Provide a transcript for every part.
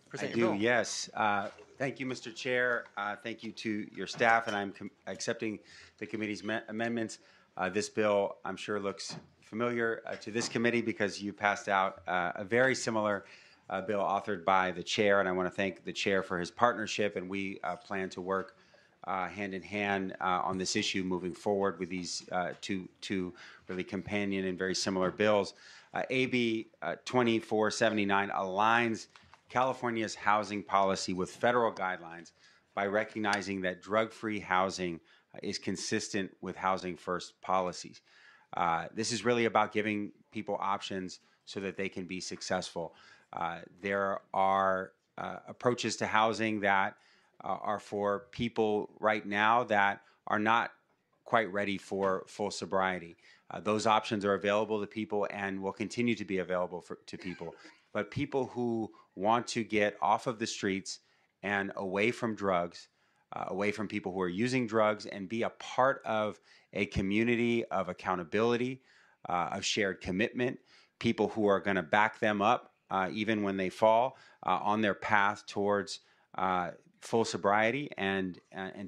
present I your do, bill. yes. Thank you, Mr. Chair. Thank you to your staff, and I'm accepting the committee's amendments. This bill, I'm sure, looks familiar to this committee because you passed out a very similar bill authored by the chair, and I want to thank the chair for his partnership, and we plan to work hand in hand on this issue moving forward with these two really companion and very similar bills. AB 2479 aligns California's housing policy with federal guidelines by recognizing that drug-free housing is consistent with housing first policies. This is really about giving people options so that they can be successful. There are approaches to housing that are for people right now that are not quite ready for full sobriety. Those options are available to people and will continue to be available to people. But people who want to get off of the streets and away from drugs, away from people who are using drugs, and be a part of a community of accountability, of shared commitment, people who are going to back them up even when they fall on their path towards full sobriety and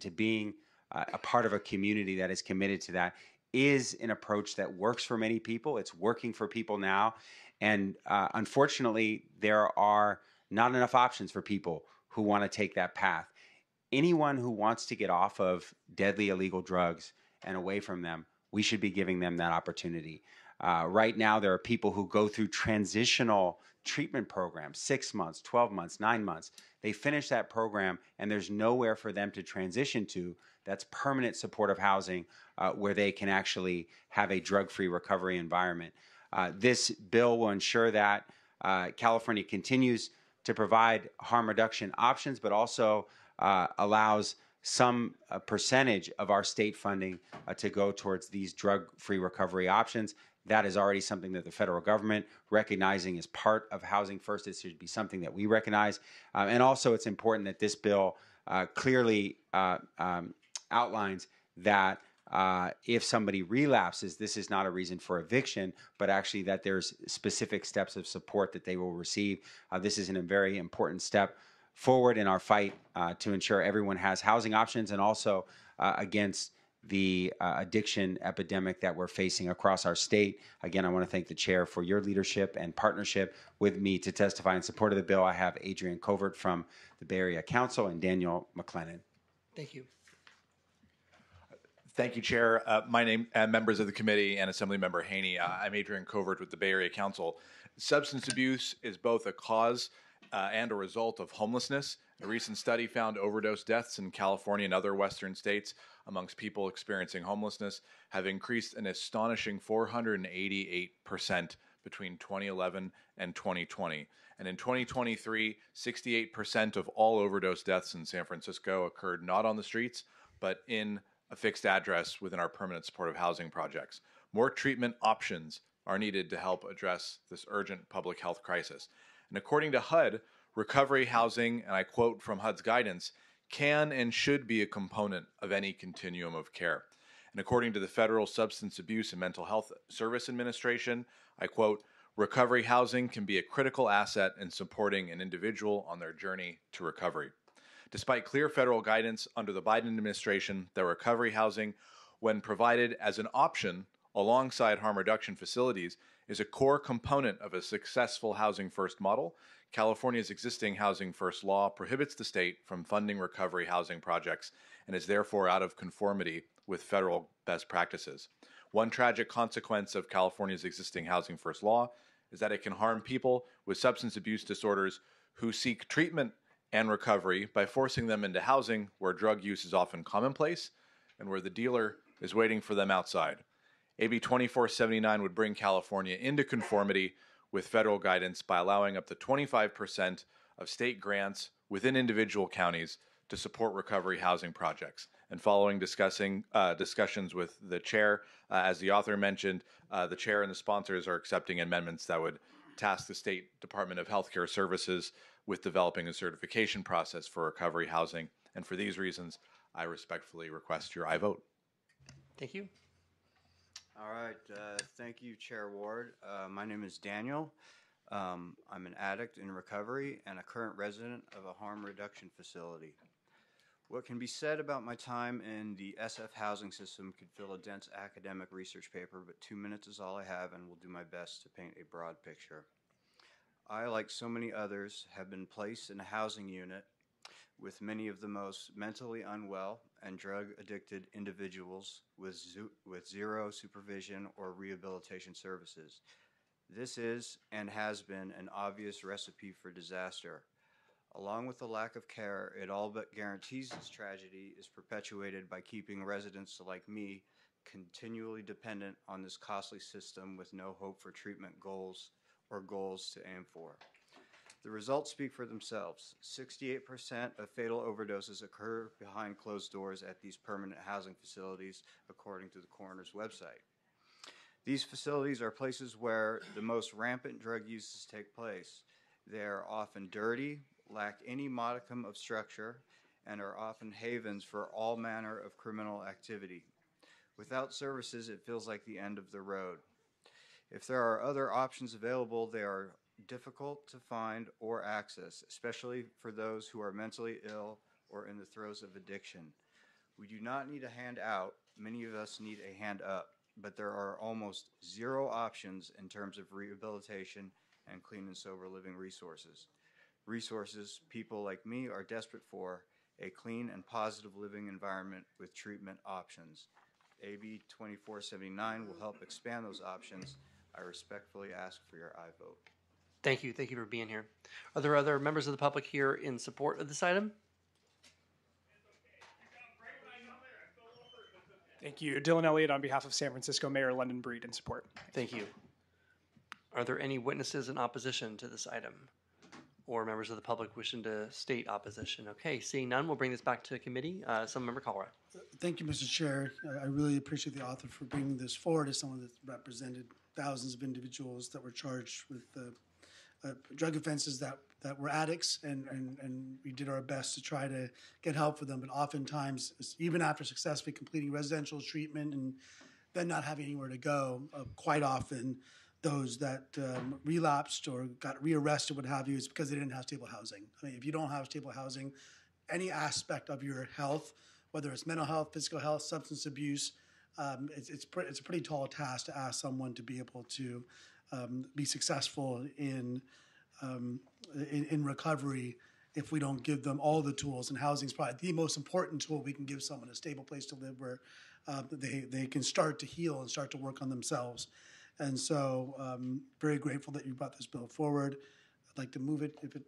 to being a part of a community that is committed to that is an approach that works for many people. It's working for people now. And unfortunately, there are not enough options for people who want to take that path. Anyone who wants to get off of deadly illegal drugs and away from them, we should be giving them that opportunity. Right now, there are people who go through transitional treatment programs, 6 months, 12 months, 9 months. They finish that program, and there's nowhere for them to transition to that's permanent supportive housing where they can actually have a drug-free recovery environment. This bill will ensure that California continues to provide harm reduction options, but also allows some percentage of our state funding to go towards these drug-free recovery options. That is already something that the federal government recognizing as part of Housing First. It should be something that we recognize. And also it's important that this bill clearly outlines that if somebody relapses, this is not a reason for eviction, but actually that there's specific steps of support that they will receive. This is a very important step forward in our fight to ensure everyone has housing options and also against the addiction epidemic that we're facing across our state. Again, I want to thank the chair for your leadership and partnership with me to testify in support of the bill. I have Adrian Covert from the Bay Area Council and Daniel McLennan. Thank you. Thank you, Chair. My name, members of the committee, and Assemblymember Haney. I'm Adrian Covert with the Bay Area Council. Substance abuse is both a cause and a result of homelessness. A recent study found overdose deaths in California and other Western states amongst people experiencing homelessness have increased an astonishing 488% between 2011 and 2020. And in 2023, 68% of all overdose deaths in San Francisco occurred not on the streets, but in a fixed address within our permanent supportive housing projects. More treatment options are needed to help address this urgent public health crisis. And according to HUD, recovery housing, and I quote from HUD's guidance, can and should be a component of any continuum of care. And according to the Federal Substance Abuse and Mental Health Service Administration, I quote, recovery housing can be a critical asset in supporting an individual on their journey to recovery. Despite clear federal guidance under the Biden administration that recovery housing, when provided as an option alongside harm reduction facilities, is a core component of a successful Housing First model, California's existing Housing First law prohibits the state from funding recovery housing projects and is therefore out of conformity with federal best practices. One tragic consequence of California's existing Housing First law is that it can harm people with substance abuse disorders who seek treatment and recovery by forcing them into housing where drug use is often commonplace and where the dealer is waiting for them outside. AB 2479 would bring California into conformity with federal guidance by allowing up to 25% of state grants within individual counties to support recovery housing projects. And following discussions with the chair, as the author mentioned, the chair and the sponsors are accepting amendments that would task the State Department of Healthcare Services with developing a certification process for recovery housing. And for these reasons, I respectfully request your aye vote. Thank you. All right. Thank you, Chair Ward. My name is Daniel. I'm an addict in recovery and a current resident of a harm reduction facility. What can be said about my time in the SF housing system could fill a dense academic research paper, but 2 minutes is all I have and will do my best to paint a broad picture. I, like so many others, have been placed in a housing unit with many of the most mentally unwell and drug-addicted individuals with zero supervision or rehabilitation services. This is and has been an obvious recipe for disaster. Along with the lack of care, it all but guarantees this tragedy is perpetuated by keeping residents like me continually dependent on this costly system with no hope for treatment goals to aim for. The results speak for themselves. 68% of fatal overdoses occur behind closed doors at these permanent housing facilities, according to the coroner's website. These facilities are places where the most rampant drug uses take place. They are often dirty, lack any modicum of structure, and are often havens for all manner of criminal activity. Without services, it feels like the end of the road. If there are other options available, they are difficult to find or access, especially for those who are mentally ill or in the throes of addiction. We do not need a hand out, many of us need a hand up, but there are almost zero options in terms of rehabilitation and clean and sober living resources. Resources people like me are desperate for, a clean and positive living environment with treatment options. AB 2479 will help expand those options. I respectfully ask for your aye vote. Thank you. Thank you for being here. Are there other members of the public here in support of this item? Thank you. Dylan Elliott on behalf of San Francisco Mayor London Breed in support. Thank you. Are there any witnesses in opposition to this item? Or members of the public wishing to state opposition? Okay, seeing none, we'll bring this back to committee. Member Colra. Thank you, Mr. Chair. I really appreciate the author for bringing this forward as someone that represented thousands of individuals that were charged with drug offenses that were addicts, and we did our best to try to get help for them. But oftentimes, even after successfully completing residential treatment and then not having anywhere to go, quite often those that relapsed or got rearrested, what have you, is because they didn't have stable housing. I mean, if you don't have stable housing, any aspect of your health, whether it's mental health, physical health, substance abuse, it's a pretty tall task to ask someone to be able to be successful in recovery if we don't give them all the tools. And housing is probably the most important tool we can give someone, a stable place to live where they can start to heal and start to work on themselves. And so very grateful that you brought this bill forward. I'd like to move it if it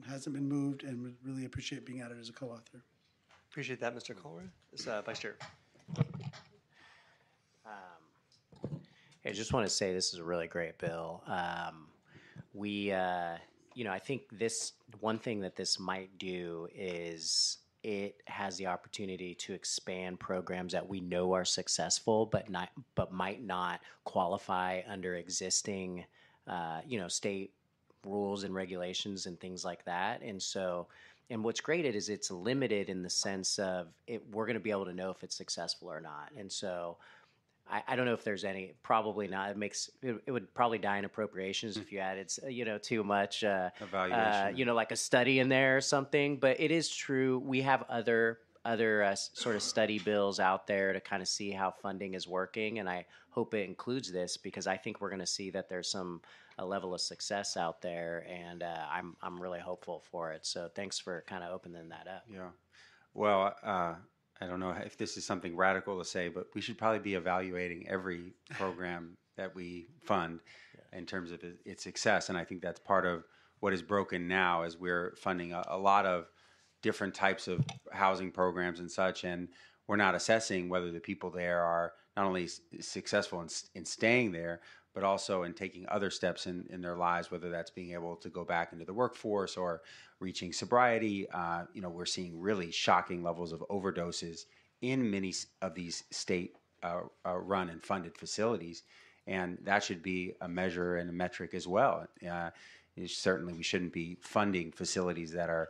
hasn't been moved, and would really appreciate being added as a co-author. Appreciate that, Mr. Colra. Vice Chair. I just want to say this is a really great bill. I think this one thing that this might do is it has the opportunity to expand programs that we know are successful, but might not qualify under existing, state rules and regulations and things like that. And so, and what's great is it's limited in the sense of we're going to be able to know if it's successful or not. And so, I don't know if there's any. Probably not. It would probably die in appropriations if you added, too much evaluation, like a study in there or something. But it is true. We have other sort of study bills out there to kind of see how funding is working, and I hope it includes this because I think we're going to see that there's a level of success out there, and I'm really hopeful for it. So thanks for kind of opening that up. Yeah. Well. I don't know if this is something radical to say, but we should probably be evaluating every program that we fund in terms of its success. And I think that's part of what is broken now is we're funding a lot of different types of housing programs and such, and we're not assessing whether the people there are not only successful in staying there, but also in taking other steps in their lives, whether that's being able to go back into the workforce or reaching sobriety. We're seeing really shocking levels of overdoses in many of these state run and funded facilities. And that should be a measure and a metric as well. Certainly we shouldn't be funding facilities that are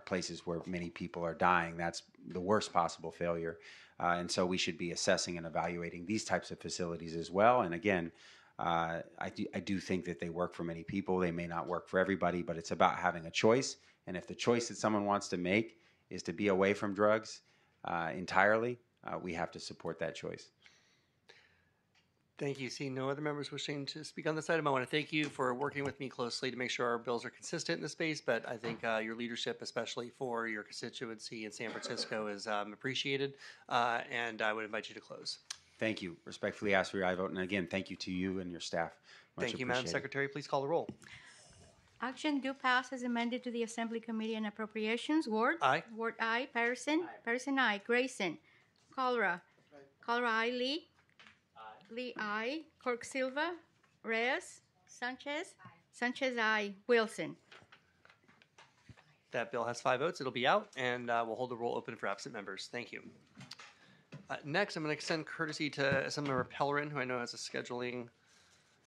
places where many people are dying. That's the worst possible failure. And so we should be assessing and evaluating these types of facilities as well. And again, I do think that they work for many people. They may not work for everybody, but it's about having a choice. And if the choice that someone wants to make is to be away from drugs entirely, we have to support that choice. Thank you. Seeing no other members wishing to speak on this item, I want to thank you for working with me closely to make sure our bills are consistent in the space. But I think your leadership, especially for your constituency in San Francisco, is appreciated. And I would invite you to close. Thank you. Respectfully ask for your aye vote. And again, thank you to you and your staff. Much Thank you, Madam appreciated. Secretary. Please call the roll. Action do pass as amended to the Assembly Committee on Appropriations. Ward? Aye. Ward aye. Patterson? Patterson aye. Grayson? Calra? Calra aye. Lee? Lee aye. Cork Silva? Reyes? Sanchez? Sanchez aye. Wilson? That bill has 5 votes. It'll be out, and we'll hold the roll open for absent members. Thank you. Next, I'm going to extend courtesy to Assemblymember Pellerin, who I know has a scheduling